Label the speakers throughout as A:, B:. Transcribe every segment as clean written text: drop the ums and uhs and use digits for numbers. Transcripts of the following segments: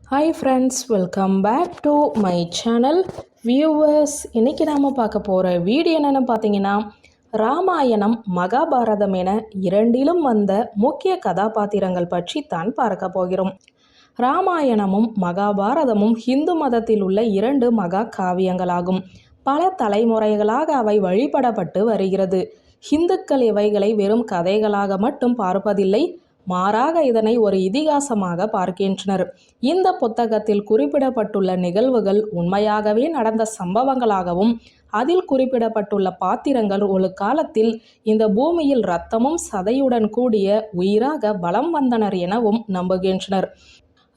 A: Hi friends, welcome back to my channel viewers. இன்றைக்கி நாம் பார்க்க போகிற வீடியோ என்னென்னு பார்த்தீங்கன்னா, ராமாயணம் மகாபாரதம் என இரண்டிலும் வந்த முக்கிய கதாபாத்திரங்கள் பற்றி தான் பார்க்க போகிறோம். ராமாயணமும் மகாபாரதமும் ஹிந்து மதத்தில் உள்ள இரண்டு மகா காவியங்களாகும். பல தலைமுறைகளாக அவை வழிபடப்பட்டு வருகிறது. ஹிந்துக்கள் இவைகளை வெறும் கதைகளாக மட்டும் பார்ப்பதில்லை, மாறாக இதனை ஒரு இதிகாசமாக பார்க்கின்றனர். இந்த புத்தகத்தில் குறிப்பிடப்பட்டுள்ள நிகழ்வுகள் உண்மையாகவே நடந்த சம்பவங்களாகவும், அதில் குறிப்பிடப்பட்டுள்ள பாத்திரங்கள் ஒரு காலத்தில் இந்த பூமியில் இரத்தமும் சதையுடன் கூடிய உயிராக வலம் வந்தனர் எனவும் நம்புகின்றனர்.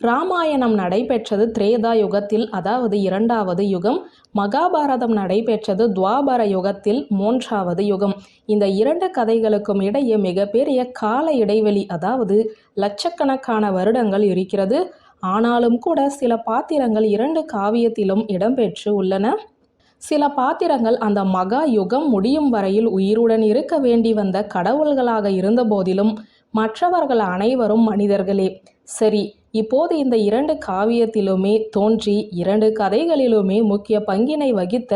A: ராமாயணம் நடைபெற்றது திரேதா யுகத்தில், அதாவது இரண்டாவது யுகம். மகாபாரதம் நடைபெற்றது துவாபர யுகத்தில், மூன்றாவது யுகம். இந்த இரண்டு கதைகளுக்கும் இடையே மிகப்பெரிய கால இடைவெளி, அதாவது லட்சக்கணக்கான வருடங்கள் இருக்கிறது. ஆனாலும் கூட சில பாத்திரங்கள் இரண்டு காவியத்திலும் இடம்பெற்று உள்ளன. சில பாத்திரங்கள் அந்த மகா யுகம் முடியும் வரையில் உயிருடன் இருக்க வேண்டி வந்த கடவுள்களாக இருந்த போதிலும் மற்றவர்கள் அனைவரும் மனிதர்களே. சரி, இப்போது இந்த இரண்டு காவியத்திலுமே தோன்றி இரண்டு கதைகளிலுமே முக்கிய பங்கினை வகித்த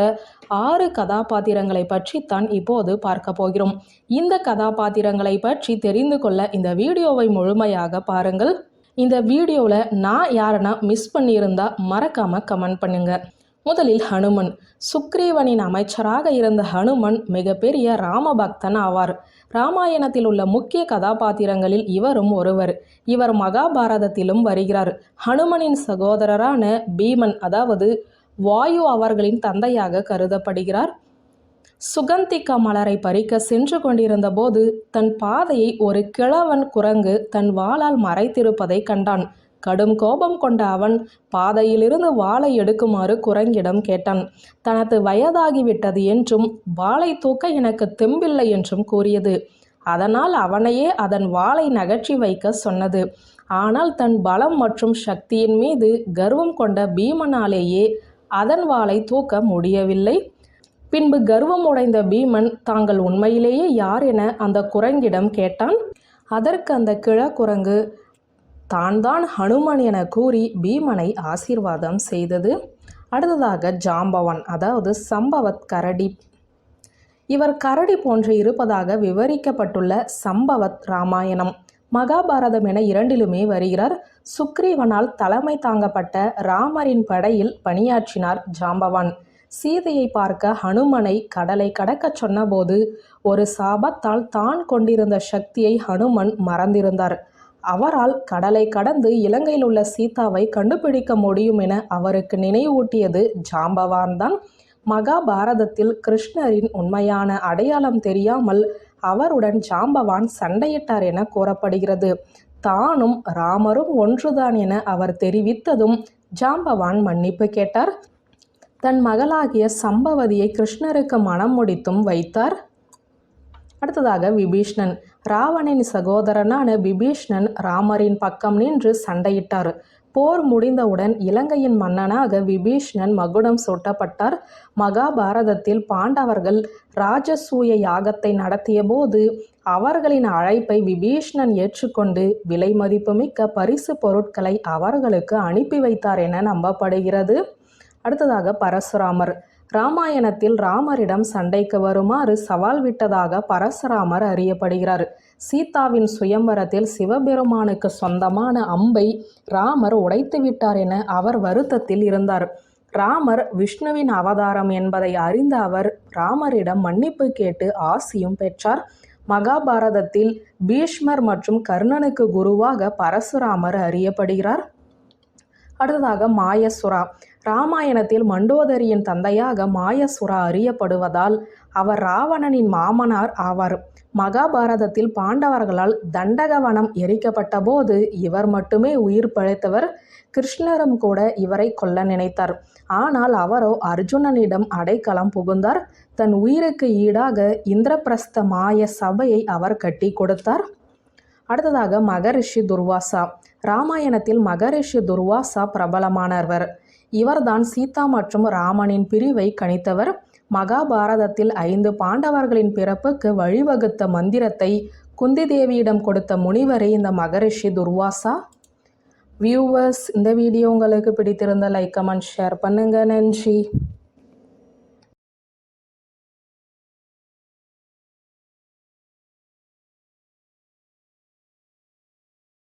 A: 6 கதாபாத்திரங்களை பற்றித்தான் இப்போது பார்க்க போகிறோம். இந்த கதாபாத்திரங்களை பற்றி தெரிந்து கொள்ள இந்த வீடியோவை முழுமையாக பாருங்கள். இந்த வீடியோவில் நான் யாருன்னா மிஸ் பண்ணியிருந்தா மறக்காமல் கமெண்ட் பண்ணுங்க. முதலில் ஹனுமன். சுக்ரீவனின் அமைச்சராக இருந்த ஹனுமன் மிகப்பெரிய ராமபக்தன் ஆவார். ராமாயணத்தில் உள்ள முக்கிய கதாபாத்திரங்களில் இவரும் ஒருவர். இவர் மகாபாரதத்திலும் வருகிறார். ஹனுமனின் சகோதரரான பீமன், அதாவது வாயு, அவர்களின் தந்தையாக கருதப்படுகிறார். சுகந்திகா மலரை பறிக்க சென்று கொண்டிருந்த போது தன் பாதையை ஒரு கிழவன் குரங்கு தன் வாளால் மறைத்திருப்பதை கண்டான். கடும் கோபம் கொண்ட அவன் பாதையிலிருந்து வாளை எடுக்குமாறு குரங்கிடம் கேட்டான். தனது வயதாகிவிட்டது என்றும் வாளை தூக்க எனக்கு தெம்பில்லை என்றும் கூறியது. அதனால் அவனையே அதன் வாளை நகர்த்தி வைக்க சொன்னது. ஆனால் தன் பலம் மற்றும் சக்தியின் மீது கர்வம் கொண்ட பீமனாலேயே அதன் வாளை தூக்க முடியவில்லை. பின்பு கர்வம் உடைந்த பீமன் தாங்கள் உண்மையிலேயே யார் என அந்த குரங்கிடம் கேட்டான். அதற்கு அந்த கிழக்குரங்கு தான் ஹனுமன் என கூறி பீமனை ஆசீர்வாதம் செய்தது. அடுத்ததாக ஜாம்பவான், அதாவது சம்பவத் கரடி. இவர் கரடி போன்று இருப்பதாக விவரிக்கப்பட்டுள்ள சம்பவத் ராமாயணம், மகாபாரதம் என இரண்டிலுமே வருகிறார். சுக்ரீவனால் தலைமை தாங்கப்பட்ட ராமரின் படையில் பணியாற்றினார் ஜாம்பவான். சீதையை பார்க்க ஹனுமனை கடலை கடக்க சொன்னபோது ஒரு சாபத்தால் தான் கொண்டிருந்த சக்தியை ஹனுமன் மறந்திருந்தார். அவரால் கடலை கடந்து இலங்கையில் உள்ள சீதாவை கண்டுபிடிக்க முடியும் என அவருக்கு நினைவூட்டியது ஜாம்பவான் தான். மகாபாரதத்தில் கிருஷ்ணரின் உண்மையான அடையாளம் தெரியாமல் அவருடன் ஜாம்பவான் சண்டையிட்டார் என கூறப்படுகிறது. தானும் ராமரும் ஒன்றுதான் என அவர் தெரிவித்ததும் ஜாம்பவான் மன்னிப்பு கேட்டார். தன் மகளாகிய சம்பவதியை கிருஷ்ணருக்கு மனம் முடித்தும் வைத்தார். அடுத்ததாக விபீஷ்ணன். ராவணனின் சகோதரனான விபீஷ்ணன் ராமரின் பக்கம் நின்று சண்டையிட்டார். போர் முடிந்தவுடன் இலங்கையின் மன்னனாக விபீஷ்ணன் மகுடம் சூட்டப்பட்டார். மகாபாரதத்தில் பாண்டவர்கள் ராஜசூய யாகத்தை நடத்திய போது அவர்களின் அழைப்பை விபீஷ்ணன் ஏற்றுக்கொண்டு விலை மதிப்புமிக்க பரிசு பொருட்களை அவர்களுக்கு அனுப்பி வைத்தார் என நம்பப்படுகிறது. அடுத்ததாக பரசுராமர். ராமாயணத்தில் ராமரிடம் சண்டைக்கு வருமாறு சவால் விட்டதாக பரசுராமர் அறியப்படுகிறார். சீதாவின் சுயம்பரத்தில் சிவபெருமானுக்கு சொந்தமான அம்பை ராமர் உடைத்து விட்டார் என அவர் வருத்தத்தில் இருந்தார். ராமர் விஷ்ணுவின் அவதாரம் என்பதை அறிந்த அவர் ராமரிடம் மன்னிப்பு கேட்டு ஆசியும் பெற்றார். மகாபாரதத்தில் பீஷ்மர் மற்றும் கர்ணனுக்கு குருவாக பரசுராமர் அறியப்படுகிறார். அடுத்ததாக மாயசுரா. ராமாயணத்தில் மண்டோதரியின் தந்தையாக மாயசுரா அறியப்படுவதால் அவர் ராவணனின் மாமனார் ஆவார். மகாபாரதத்தில் பாண்டவர்களால் தண்டகவனம் எரிக்கப்பட்ட போது இவர் மட்டுமே உயிர் பிழைத்தவர். கிருஷ்ணரும் கூட இவரை கொல்ல நினைத்தார். ஆனால் அவரோ அர்ஜுனனிடம் அடைக்கலம் புகுந்தார். தன் உயிருக்கு ஈடாக இந்திரபிரஸ்த மாய சபையை அவர் கட்டி கொடுத்தார். அடுத்ததாக மகரிஷி துர்வாசா. ராமாயணத்தில் மகரிஷி துர்வாசா பிரபலமானவர். இவர்தான் சீதா மற்றும் ராமனின் பிரிவை கணித்தவர். மகாபாரதத்தில் 5 பாண்டவர்களின் பிறப்புக்கு வழிவகுத்த மந்திரத்தை குந்தி தேவியிடம் கொடுத்த முனிவரே இந்த மகரிஷி துர்வாசா. வியூவர்ஸ், இந்த வீடியோ உங்களுக்கு பிடித்திருந்த லைக் கமெண்ட் ஷேர் பண்ணுங்கள். நன்றி.